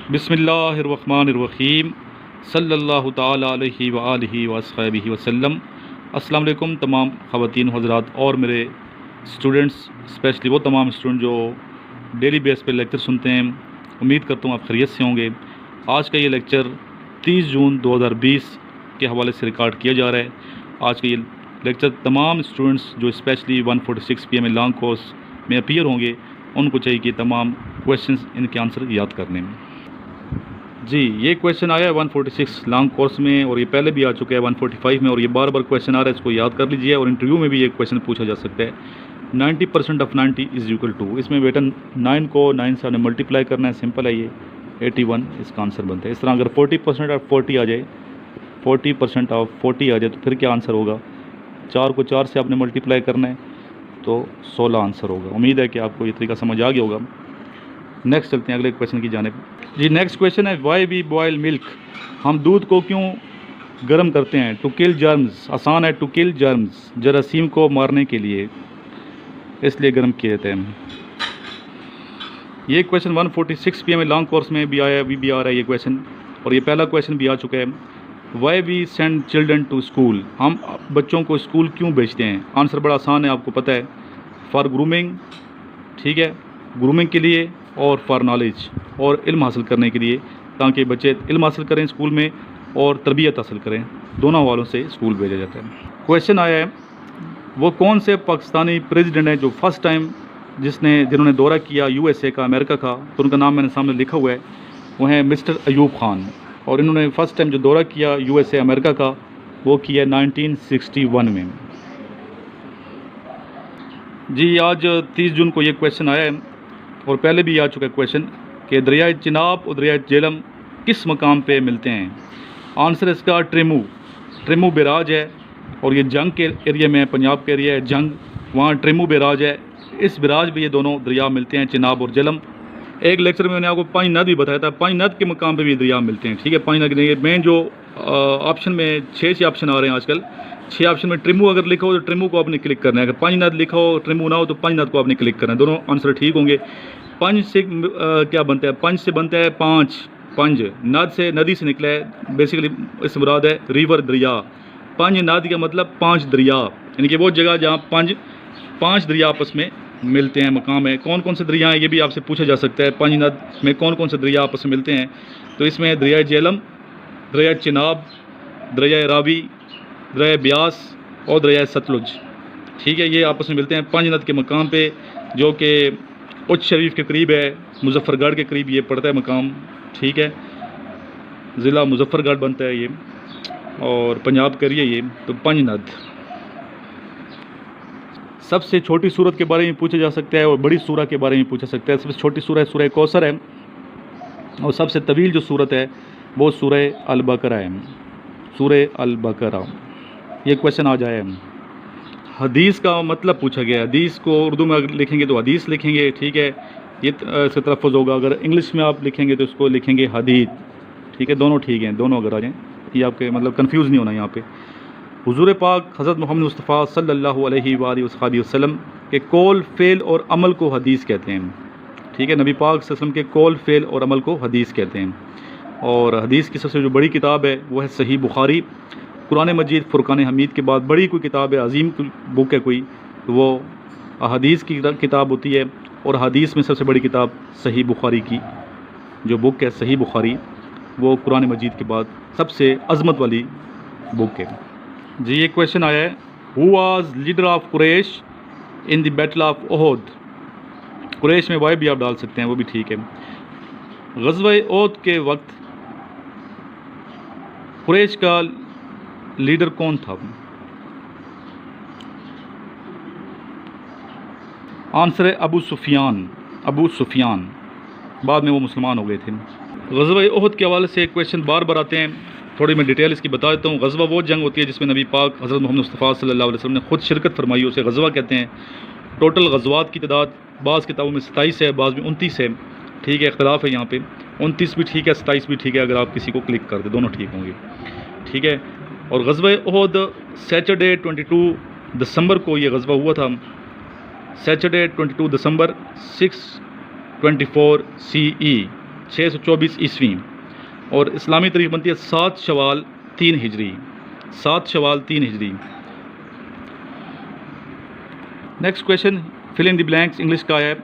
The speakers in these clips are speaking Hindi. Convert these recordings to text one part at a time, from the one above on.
बिस्मिल्लाहिर्रहमानिर्रहीम सल्लल्लाहु ताला अलैहि व आलिहि व अस्हाबिहि वसल्लम। अस्सलाम वालेकुम तमाम ख़वातीन हज़रात और मेरे स्टूडेंट्स, स्पेशली वो तमाम स्टूडेंट जो डेली बेस पे लेक्चर सुनते हैं। उम्मीद करता हूँ आप खैरियत से होंगे। आज का ये लेक्चर 30 जून 2020 के हवाले से रिकॉर्ड किया जा रहा है। आज का ये लेक्चर तमाम स्टूडेंट्स जो स्पेशली 146 PM लॉन्ग कोर्स में अपीयर होंगे, उनको चाहिए कि तमाम क्वेश्चंस इनके आंसर याद करने में। जी, ये क्वेश्चन आया है 146 लॉन्ग कोर्स में और ये पहले भी आ चुका है 145 में, और ये बार बार क्वेश्चन आ रहा है, इसको याद कर लीजिए। और इंटरव्यू में भी ये क्वेश्चन पूछा जा सकता है। 90% ऑफ 90 इज़ इक्वल टू, इसमें बेटा 9 को 9 से आपने मल्टीप्लाई करना है, सिंपल है ये 81 इसका आंसर बनता है। इस तरह अगर 40% ऑफ 40 आ जाए, 40% ऑफ 40 आ जाए तो फिर क्या आंसर होगा? 4 को 4 से आपने मल्टीप्लाई करना है तो 16 आंसर होगा। उम्मीद है कि आपको ये तरीका समझ आ गया होगा। नेक्स्ट चलते हैं अगले क्वेश्चन की जानिब। जी, नेक्स्ट क्वेश्चन है वाई वी बॉयल मिल्क, हम दूध को क्यों गर्म करते हैं? टू किल जर्म्स, आसान है, टू किल जर्म्स, जरासीम को मारने के लिए, इसलिए गर्म किए जाते हैं। ये क्वेश्चन 146 PM लॉन्ग कोर्स में भी आया, अभी भी आ रहा है ये क्वेश्चन, और ये पहला क्वेश्चन भी आ चुका है। Why we send children to school, हम बच्चों को स्कूल क्यों भेजते हैं? आंसर बड़ा आसान है, आपको पता है, फॉर ग्रूमिंग, ठीक है, ग्रूमिंग के लिए, और फॉर नॉलेज, और इल्म हासिल करने के लिए, ताकि बच्चे इल्म हासिल करें स्कूल में और तरबियत हासिल करें, दोनों वालों से स्कूल भेजा जाता है। क्वेश्चन आया है वो कौन से पाकिस्तानी प्रेसिडेंट हैं जो फर्स्ट टाइम जिन्होंने दौरा किया USA का, अमेरिका का, तो उनका नाम मैंने सामने लिखा हुआ है, वो हैं मिस्टर अयूब ख़ान, और इन्होंने फर्स्ट टाइम जो दौरा किया USA अमेरिका का वो किया 1961 में। जी, आज 30 जून को ये क्वेश्चन आया है और पहले भी आ चुका है क्वेश्चन कि दरियाए चिनाब और दरियाए जेहलम किस मकाम पे मिलते हैं? आंसर इसका ट्रिमू बैराज है, और ये जंग के एरिया में, पंजाब के एरिया है जंग, वहाँ ट्रिमू बैराज है। इस बैराज पे ये दोनों दरिया मिलते हैं, चिनाब और जेहलम। एक लेक्चर में मैंने आपको 5 नद भी बताया था, 5 नद के मकाम पे भी दरिया मिलते हैं, ठीक है। 5 नद, ये मेन जो ऑप्शन में 6 ऑप्शन आ रहे हैं आजकल, 6 ऑप्शन में ट्रिमू अगर लिखा हो तो ट्रिमू को आपने क्लिक करना है। अगर 5 नद लिखा हो, ट्रिमू ना हो, तो 5 नद को आपने क्लिक करना है। दोनों आंसर ठीक होंगे। पंज से क्या बनता है? पंज से बनता है पंज, नद से, नदी से निकला है, बेसिकली इससे मुराद है रिवर, दरिया। पंज नद का मतलब 5 दरिया, यानी कि वो जगह जहाँ 5 दरिया आपस में मिलते हैं, मकाम है। कौन कौन से दरिया हैं ये भी आपसे पूछा जा सकता है, 5 नद में कौन कौन से दरिया आपस में मिलते हैं? तो इसमें दरिया जेहलम, दरिया चिनाब, दरिया रावी, दरिया ब्यास और दरिया सतलुज, ठीक है। ये आपस में मिलते हैं 5 नद के मकाम पे, जो कि उच्च शरीफ के करीब है, मुजफ्फरगढ़ के करीब ये पड़ता है मकाम, ठीक है। ज़िला मुजफ्फरगढ़ बनता है ये, और पंजाब का एरिया ये। तो 5 नद। सबसे छोटी सूरत के बारे में पूछा जा सकता है और बड़ी सूरा के बारे में पूछा सकता है। सबसे छोटी सूरह सूरह कौसर है, और सबसे तवील जो सूरत है वो सूरह अल बकरा है, सूरह अल बकरा। ये क्वेश्चन आ जाए। हदीस का मतलब पूछा गया है, हदीस को उर्दू में अगर लिखेंगे तो हदीस लिखेंगे, ठीक है, ये इसका तलफ़्फ़ुज़ होगा। अगर इंग्लिश में आप लिखेंगे तो इसको लिखेंगे हदीद, ठीक है। दोनों ठीक हैं, दोनों अगर आ जाएँ, ये आपके मतलब कंफ्यूज नहीं होना यहाँ पे। हुज़ूर पाक हज़रत मोहम्मद मुस्तफ़ा सल्लल्लाहु अलैहि वसल्लम के कौल, फ़ेल और अमल को हदीस कहते हैं, ठीक है। नबी पाक सल्लल्लाहु अलैहि वसल्लम के कौल, फ़ेल और अमल को हदीस कहते हैं। और हदीस की सबसे जो बड़ी किताब है वो है सही बुखारी। कुरान मजीद, फ़ुरक़ान हमीद के बाद बड़ी कोई किताब है, अजीम बुक है कोई, तो वो हदीस की किताब होती है। और हदीस में सबसे बड़ी किताब सही बुखारी की जो बुक है, सही बुखारी, वो कुरान मजीद के बाद सबसे अज़मत वाली बुक है। जी, ये क्वेश्चन आया है, who was leader of Quraysh in the battle of Uhud? Quraysh में वाई भी आप डाल सकते हैं, वो भी ठीक है। ग़ज़वा ओहद के वक्त कुरैश का लीडर कौन था? आंसर है अबू सुफियान, बाद में वो मुसलमान हो गए थे। ग़ज़वा ओहद के हवाले से क्वेश्चन बार बार आते हैं, थोड़ी मैं डिटेल इसकी बता देता हूँ। ग़ज़वा वो जंग होती है जिसमें नबी पाक हज़रत मोहम्मद मुस्तफ़ा सल्लल्लाहु अलैहि वसल्लम ने खुद शिरकत फरमाई, उसे ग़ज़वा कहते हैं। टोटल ग़ज़वात की तादाद बाज़ किताबों में 27 है, बाज़ में 29 है, ठीक है। इख्तिलाफ है यहाँ पे, 29 भी ठीक है, 27 भी ठीक है। अगर आप किसी को क्लिक कर दे, दोनों ठीक होंगे, ठीक है। और ग़ज़वा ओहद सैटरडे 22 दिसंबर को ये ग़ज़वा हुआ था, सैटरडे 22 दिसंबर 624 CE, 624 ईस्वी। और इस्लामी तारीख बनती है 7 शवाल 3 हिजरी, 7 शवाल 3 हिजरी। Next question fill in the blanks English का है,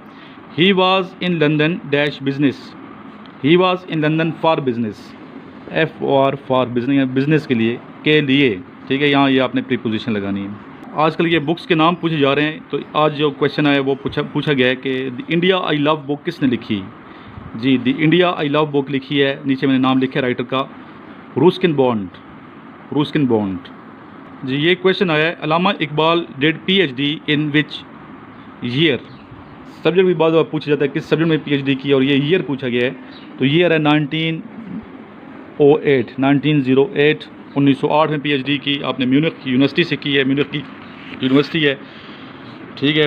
he was in London dash business, he was in London for business, for business, business के लिए, ठीक है, यहाँ ये आपने प्रीपोजिशन लगानी है। आजकल ये बुक्स के नाम पूछे जा रहे हैं, तो आज जो क्वेश्चन आया वो पूछा गया है कि the India I love book किसने लिखी। जी, the India I love book लिखी है, नीचे मैंने नाम लिखा है राइटर का, रूस्किन बॉन्ड, रूस्किन बॉन्ड। जी, ये क्वेश्चन आया है, Allama Iqbal did PhD in which year. Subject भी बाद पूछा जाता है किस सब्जेक्ट में PhD की, और ये ईयर पूछा गया है, तो ईयर है 1908, 1908 में PhD की आपने म्यूनिख यूनिवर्सिटी से की है, म्यूनिख की यूनिवर्सिटी है, ठीक है,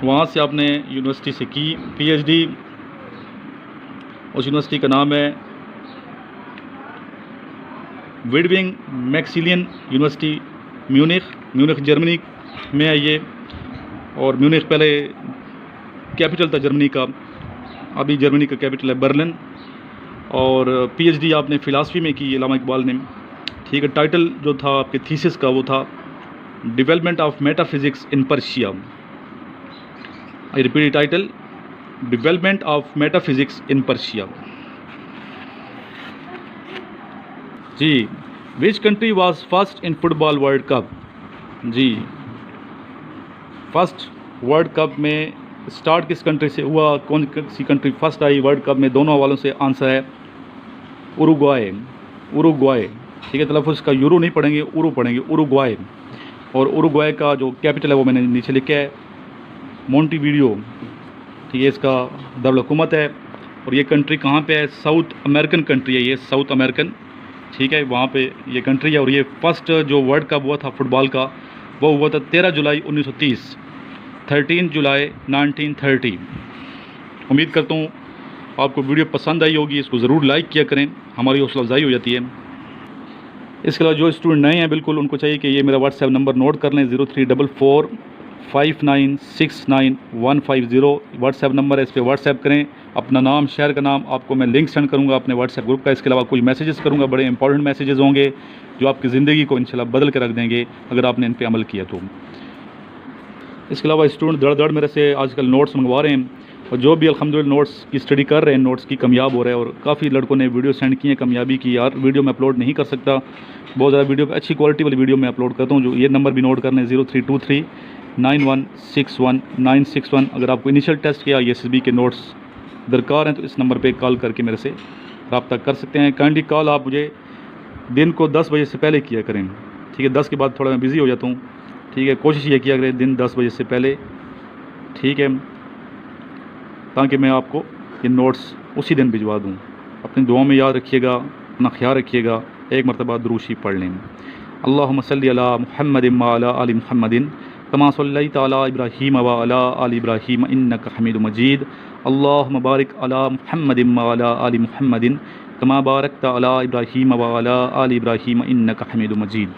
वहाँ से आपने यूनिवर्सिटी से की PhD। उस यूनिवर्सिटी का नाम है विडविंग मैक्सिलियन यूनिवर्सिटी, म्यूनिख जर्मनी में है ये। और म्यूनिख पहले कैपिटल था जर्मनी का, अभी जर्मनी का कैपिटल है बर्लिन। और PhD आपने फ़िलासफ़ी में की अल्लामा इकबाल ने, ठीक है। टाइटल जो था आपके थीसिस का वो था development of metaphysics in Persia. I repeat title, development of metaphysics in Persia. जी, which country was first in football world cup. जी, फर्स्ट वर्ल्ड कप में स्टार्ट किस कंट्री से हुआ, कौन सी कंट्री फर्स्ट आई वर्ल्ड कप में, दोनों हवालों से आंसर है उरुग्वाय, उरुग्वाय, ठीक है। तलफ़ुज़ का यूरो नहीं पढ़ेंगे, उरु पढ़ेंगे, उरुग्वाय। और उरुग्वाय का जो कैपिटल है वो मैंने नीचे लिखा है मोंटेवीडियो, ठीक है, इसका दारुल हुकूमत है। और ये कंट्री कहाँ पे है, साउथ अमेरिकन कंट्री है ये, साउथ अमेरिकन, ठीक है, वहाँ पे ये कंट्री है। और ये फर्स्ट जो वर्ल्ड कप हुआ था फुटबॉल का वो हुआ था 13 जुलाई 1930, 13 जुलाई 1930। उम्मीद करता हूँ आपको वीडियो पसंद आई होगी, इसको ज़रूर लाइक किया करें, हमारी हौसला अफजाई हो जाती है। इसके अलावा जो स्टूडेंट नए हैं बिल्कुल उनको चाहिए कि ये मेरा व्हाट्सएप नंबर नोट कर लें, 034459695150 व्हाट्सएप नंबर है, इस पर व्हाट्सएप करें, अपना नाम, शहर का नाम, आपको मैं लिंक सेंड करूँगा अपने व्हाट्सएप ग्रुप का। इसके अलावा कुछ मैसेजेस करूँगा, बड़े इंपॉर्टेंट मैसेजेस होंगे जो आपकी ज़िंदगी को इंशाल्लाह बदल के रख देंगे अगर आपने इन पर अमल किया तो। इसके अलावा स्टूडेंट दड़ मेरे से आजकल नोट्स मंगवा रहे हैं, और जो भी अल्हम्दुलिल्लाह नोट्स की स्टडी कर रहे हैं, नोट्स की कामयाब हो रहे हैं। और काफ़ी लड़कों ने वीडियो सेंड की है कामयाबी की, यार वीडियो मैं अपलोड नहीं कर सकता, बहुत ज़्यादा वीडियो अच्छी क्वालिटी वाली वीडियो मैं अपलोड करता हूँ। जो ये नंबर भी नोट कर लें, 03239161 अगर आपको इनिशियल टेस्ट या SSB के नोट्स दरकार हैं तो इस नंबर पर कॉल करके मेरे से रब्ता कर सकते हैं। काइंडली कॉल आप मुझे दिन को 10 बजे से पहले किया करें, ठीक है, 10 के बाद थोड़ा मैं बिज़ी हो जाता हूँ, ठीक है। कोशिश ये किया करें दिन 10 बजे से पहले, ठीक है, ताकि मैं आपको ये नोट्स उसी दिन भिजवा दूँ। अपनी दुआओं में याद रखिएगा, अपना ख्याल रखिएगा, एक मरतबा दुरूशी पढ़ लें। अल्लाहुम्मा सल्ली अला मुहम्मदिन व अला आलि मुहम्मदिन कमा सल्लैता अला इब्राहीम व अला आलि इब्राहीम इन्नका हमीदुम मजीद। अल्लाहुम्मा बारिक अला मुहम्मदिन व अला आलि मुहम्मदिन कमा बारकता अला इब्राहीम व अला आलि इब्राहीम इन्नका हमीदुम मजीद।